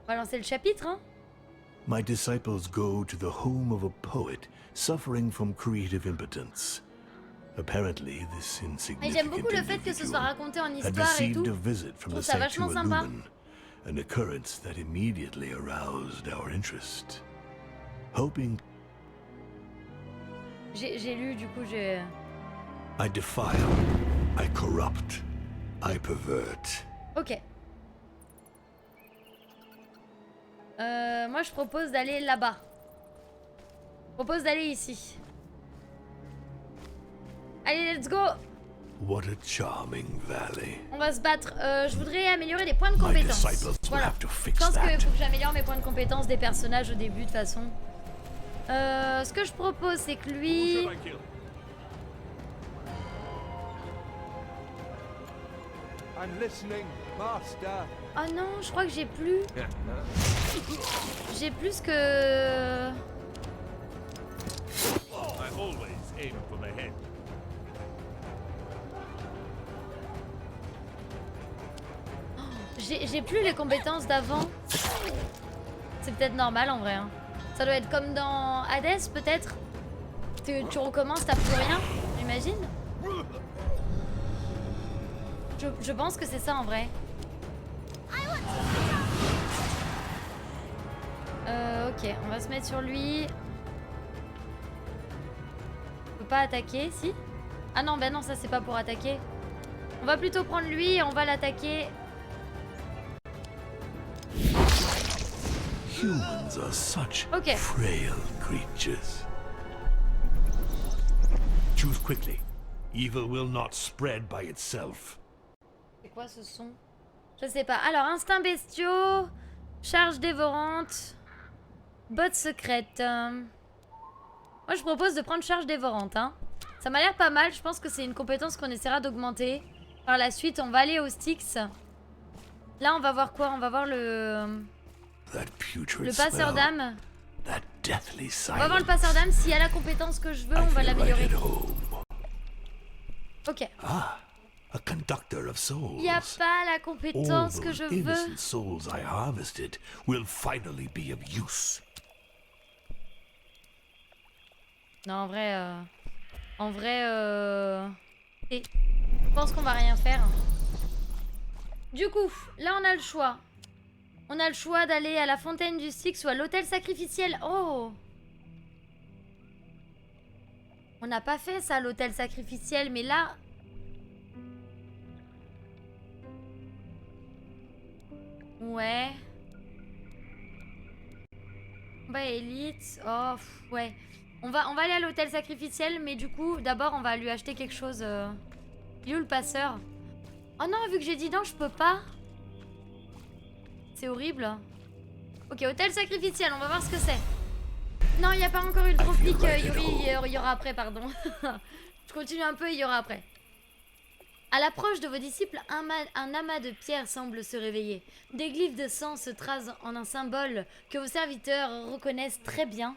va lancer le chapitre hein. My disciples go to the home of a poet suffering from creative impotence. Apparently, this Et j'aime insignificant beaucoup le fait que ce soit individual raconté en had histoire et tout. received a visit from Je the trouve ça vachement Sanctua sympa. Lumen, an occurrence that immediately aroused our interest. Hoping J'ai lu du coup j'ai... I defile, I corrupt, I pervert. Ok. Moi je propose d'aller là-bas. Je propose d'aller ici. Allez, let's go! What a charming valley. On va se battre. Je voudrais améliorer les points de My compétence. disciples will Voilà. have to Je fix pense qu'il that. faut que j'améliore mes points de compétence des personnages au début de toute façon. Ce que je propose c'est que lui... I'm listening, master. Oh non, je crois que j'ai plus. J'ai plus que... I always aim for the head. J'ai plus les compétences d'avant. C'est peut-être normal en vrai. Hein. Ça doit être comme dans Hades peut-être. Tu recommences, t'as plus rien, j'imagine. Je pense que c'est ça en vrai. Ok, on va se mettre sur lui. On peut pas attaquer, si? Ah non, bah non, ça c'est pas pour attaquer. On va plutôt prendre lui et on va l'attaquer. Humans are such Okay. frail creatures. Choose quickly. Evil will not spread by itself. C'est quoi ce son? Je sais pas. Alors, instinct bestiaux, charge dévorante, botte secrète. Moi, je propose de prendre charge dévorante. Hein. Ça m'a l'air pas mal. Je pense que c'est une compétence qu'on essaiera d'augmenter. Par la suite, on va aller au Styx. Là, on va voir quoi? On va voir le passeur d'âme. That deathly On va voir le silence. passeur d'âme. S'il y a la compétence que je veux, on va l'améliorer. Ok. A conductor of souls. Il n'y a pas la compétence All que je those veux. innocent souls I harvested will finally be of use. Non, en vrai, et je pense qu'on va rien faire. Du coup, là on a le choix. On a le choix d'aller à la fontaine du Styx ou à l'hôtel sacrificiel. Oh! On n'a pas fait ça, l'hôtel sacrificiel, mais là... Ouais. Bah, élite. Oh, ouais. On va aller à l'hôtel sacrificiel, mais du coup, d'abord, on va lui acheter quelque chose. Il est où le passeur? Oh non, vu que j'ai dit non, je peux pas. C'est horrible. Ok, hôtel sacrificiel, on va voir ce que c'est. Non, il n'y a pas encore eu le trophée, Yuri, il y aura après, pardon. Je continue un peu, il y aura après. À l'approche de vos disciples, un amas de pierres semble se réveiller. Des glyphes de sang se tracent en un symbole que vos serviteurs reconnaissent très bien.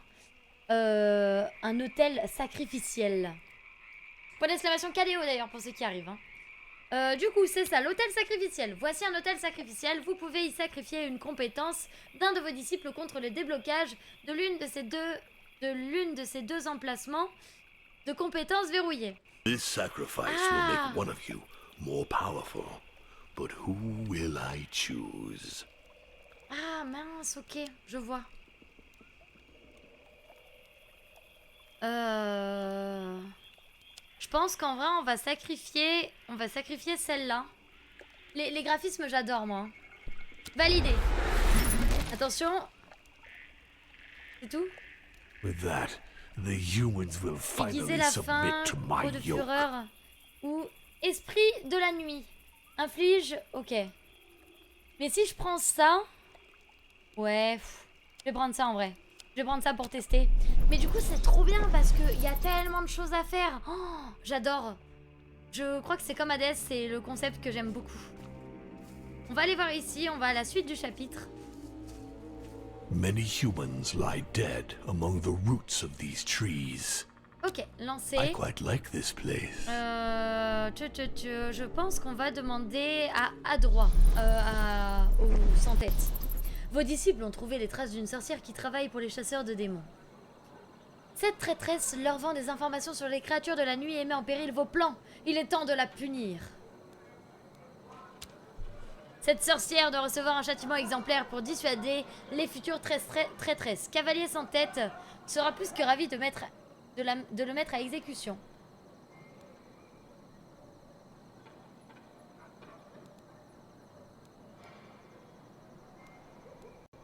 Un hôtel sacrificiel. Point d'exclamation KDO d'ailleurs pour ceux qui arrivent. Hein. Du coup, c'est ça, l'hôtel sacrificiel. Voici un hôtel sacrificiel. Vous pouvez y sacrifier une compétence d'un de vos disciples contre le déblocage de l'une de ces deux emplacements de compétences verrouillées. This sacrifice will make one of you more powerful. But who will I choose? Ah mince, ok, je vois. Je pense qu'en vrai, on va sacrifier celle-là. Les graphismes, j'adore, moi. Validé. Attention. C'est tout? With that, the humans will Aiguiser finally la faim, submit to my peau de yoke. fureur ou esprit de la nuit. Inflige, ok. Mais si je prends ça, ouais, je vais prendre ça en vrai. Je vais prendre ça pour tester. Mais du coup, c'est trop bien parce qu'il y a tellement de choses à faire. Oh, j'adore. Je crois que c'est comme Hades, c'est le concept que j'aime beaucoup. On va aller voir ici, on va à la suite du chapitre. Many humans lie dead among the roots of these trees. Ok, lancé. I quite like this place. Je pense qu'on va demander à Adroit, au sans-tête. Vos disciples ont trouvé les traces d'une sorcière qui travaille pour les chasseurs de démons. Cette traîtresse leur vend des informations sur les créatures de la nuit et met en péril vos plans. Il est temps de la punir. Cette sorcière doit recevoir un châtiment exemplaire pour dissuader les futures traîtresses. Cavalier sans tête sera plus que ravi de le mettre à exécution.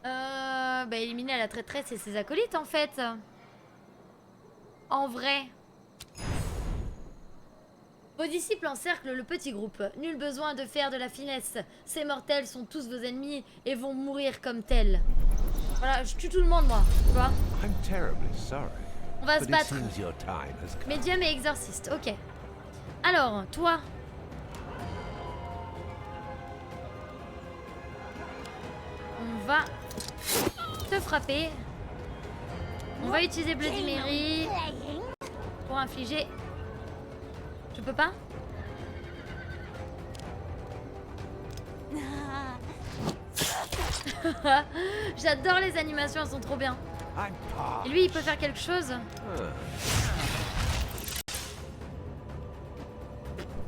Bah éliminer la traîtresse et ses acolytes en fait. En vrai. Vos disciples encerclent le petit groupe. Nul besoin de faire de la finesse. Ces mortels sont tous vos ennemis et vont mourir comme tels. Voilà, je tue tout le monde moi, tu vois. I'm terribly sorry. On va se But it battre. seems your time has come. Médium et exorciste, ok. Alors, toi. On va te frapper. On va utiliser Bloody Mary Playing? pour infliger. Je peux pas? J'adore les animations, elles sont trop bien. I'm pa. Et lui, il peut faire quelque chose?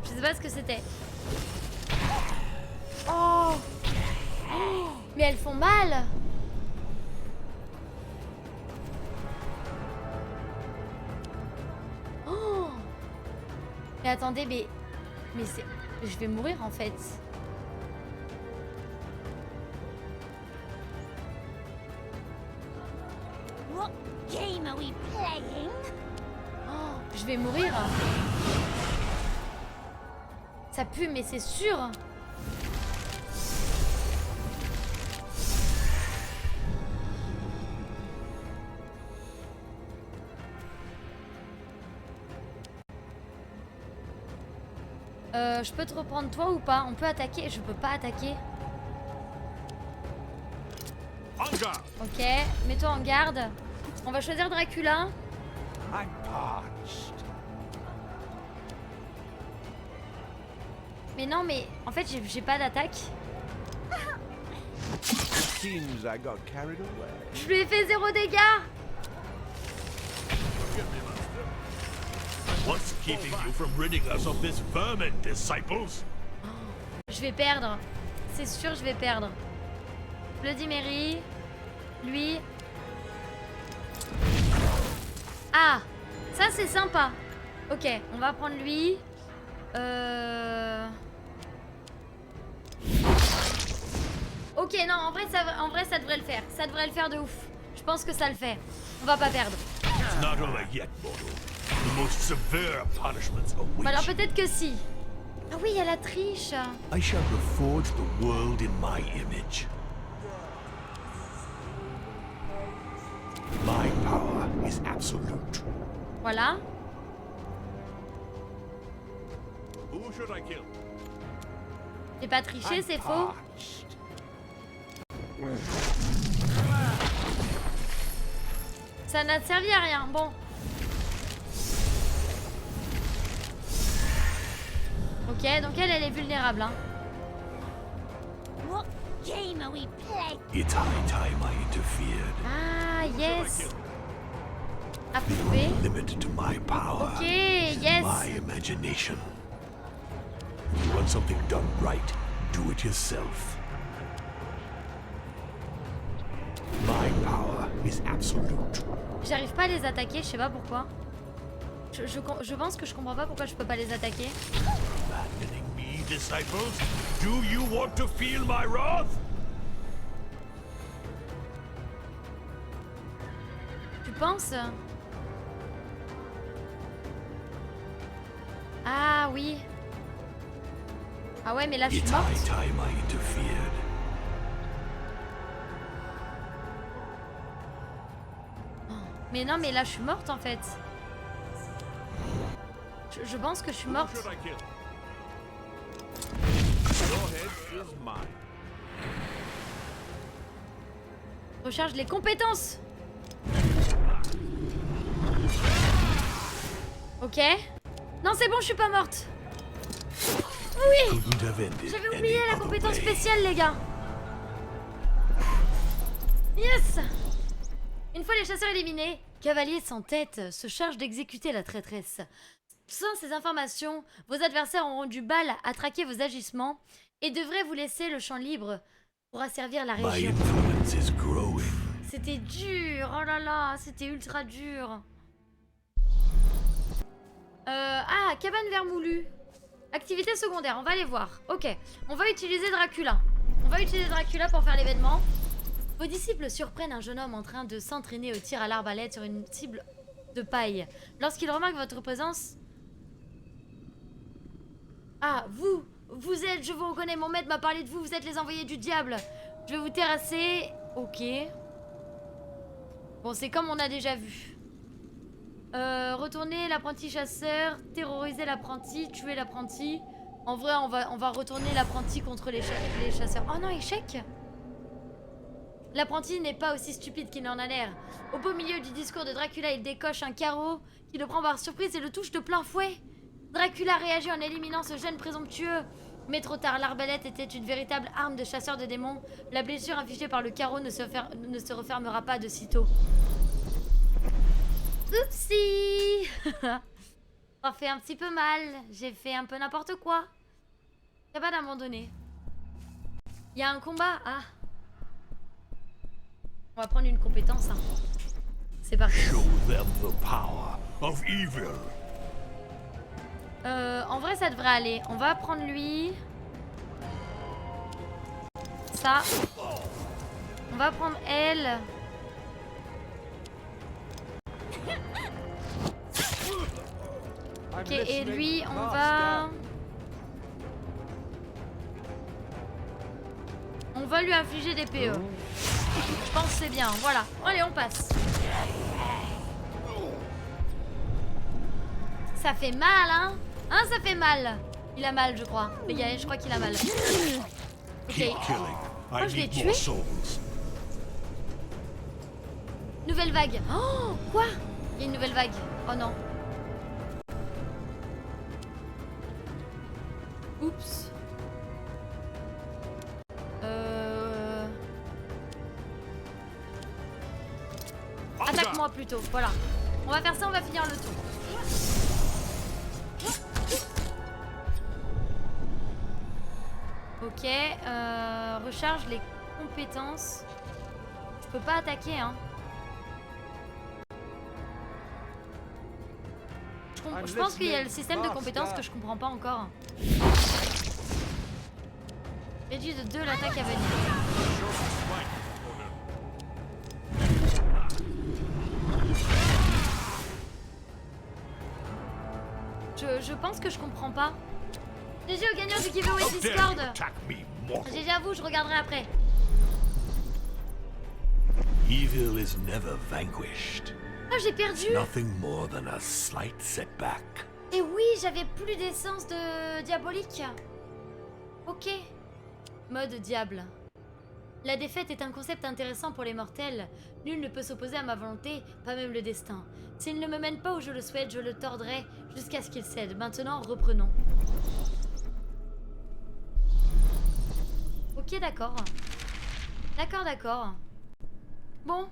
Je sais pas ce que c'était. Oh! Mais elles font mal! Oh! Mais attendez, mais c'est... Je vais mourir en fait. What game are we playing? Oh, je vais mourir. Ça pue, mais c'est sûr. Je peux te reprendre toi ou pas? On peut attaquer? Je peux pas attaquer. On guard. Ok, mets-toi en garde. On va choisir Dracula. I'm parched. Mais non, mais en fait, j'ai pas d'attaque. Seems I got carried away. Je lui ai fait 0 dégâts. What's keeping you from ridding us of this vermin, disciples? Je vais perdre. C'est sûr, je vais perdre. Bloody Mary. Lui. Ah, ça c'est sympa. Ok, on va prendre lui. Ok, non, en vrai, ça devrait le faire. Ça devrait le faire de ouf. Je pense que ça le fait. On va pas perdre. It's not over yet, mortal. The most severe punishments await Bah alors you. peut-être que si. Ah oui, il y a la triche. I shall reforge the world in my image. My power is absolute. Voilà. Who should I kill? J'ai pas triché, c'est faux. Parched. Ça n'a servi à rien. Bon. Ok, donc elle est vulnérable. Hein. What game are we playing? It's high time I interfered. Ah, yes. The Approuvé. only limit to my power Ok, is yes. my imagination. If you want something done right, do it yourself. My power is absolute. J'arrive pas à les attaquer, je sais pas pourquoi. Je pense que je comprends pas pourquoi je peux pas les attaquer. Abandoning me, disciples? Do you want to feel my wrath? Tu penses? oui. Ah ouais, mais là, je suis It's morte. high time I interfered. Mais non, mais là, je suis morte, en fait. Je pense que je suis Who morte. should I kill? Your head is mine. Recharge les compétences. Ok. Non, c'est bon, je suis pas morte. Oui. Couldn't have ended J'avais any oublié la other compétence way. spéciale, les gars. Yes. Une fois les chasseurs éliminés, Cavalier sans tête se charge d'exécuter la traîtresse. Sans ces informations, vos adversaires auront du mal à traquer vos agissements et devraient vous laisser le champ libre pour asservir la My région. influence is growing. C'était dur, oh là là, c'était ultra dur. Ah, cabane vermoulue. Activité secondaire, on va aller voir. Ok, on va utiliser Dracula. On va utiliser Dracula pour faire l'événement. Vos disciples surprennent un jeune homme en train de s'entraîner au tir à l'arbalète sur une cible de paille. Lorsqu'il remarque votre présence... Ah, vous êtes, je vous reconnais, mon maître m'a parlé de vous, vous êtes les envoyés du diable. Je vais vous terrasser. Ok. Bon, c'est comme on a déjà vu. Retourner l'apprenti chasseur, terroriser l'apprenti, tuer l'apprenti. En vrai, on va retourner l'apprenti contre les chasseurs. Oh non, échec! L'apprenti n'est pas aussi stupide qu'il n'en a l'air. Au beau milieu du discours de Dracula, il décoche un carreau qui le prend par surprise et le touche de plein fouet. Dracula réagit en éliminant ce jeune présomptueux. Mais trop tard, l'arbalète était une véritable arme de chasseur de démons. La blessure infligée par le carreau ne se refermera pas de sitôt. Oupsie. Ça fait un petit peu mal. J'ai fait un peu n'importe quoi. Y'a pas d'abandonner. Y'a un combat. Ah. On va prendre une compétence. Hein. C'est parti. Show them the power of evil. En vrai, ça devrait aller. On va prendre lui. Ça. On va prendre elle. Ok, et lui, on va... On va lui infliger des PE. Je pense que c'est bien, voilà. Allez, on passe. Ça fait mal, hein? Hein, ça fait mal. Il a mal, je crois. Les gars, je crois qu'il a mal. Ok. Keep killing. Oh, I je l'ai need tué? more souls. Nouvelle vague. Oh, quoi? Il y a une nouvelle vague. Oh non. Oups. Attaque-moi plutôt, voilà. On va faire ça, on va finir le tour. Ok, recharge les compétences. Je peux pas attaquer, hein. Je pense qu'il y a le système de compétences que je comprends pas encore. Réduit de 2 l'attaque à venir. Je pense que je comprends pas. GG au gagnant du giveaway How dare Discord. you attack me, mortal? GG à vous, je regarderai après. Evil is never vanquished. Oh, j'ai perdu. Nothing more than a slight setback. Et oui, j'avais plus d'essence de diabolique. Ok. Mode diable. La défaite est un concept intéressant pour les mortels. Nul ne peut s'opposer à ma volonté, pas même le destin. S'il ne me mène pas où je le souhaite, je le tordrai jusqu'à ce qu'il cède. Maintenant, reprenons. Ok, d'accord. D'accord, d'accord. Bon.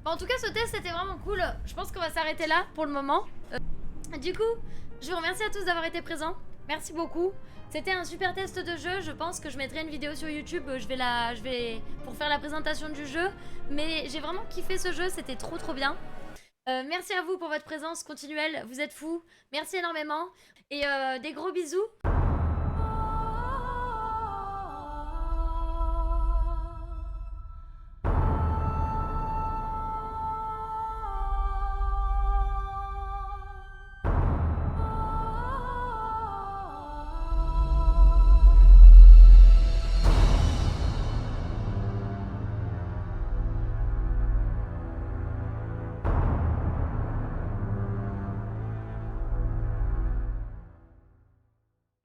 En tout cas, ce test, c'était vraiment cool. Je pense qu'on va s'arrêter là pour le moment. Du coup, je vous remercie à tous d'avoir été présents. Merci beaucoup. C'était un super test de jeu. Je pense que je mettrai une vidéo sur YouTube. Je vais pour faire la présentation du jeu. Mais j'ai vraiment kiffé ce jeu. C'était trop trop bien. Merci à vous pour votre présence continuelle. Vous êtes fous. Merci énormément. Et des gros bisous.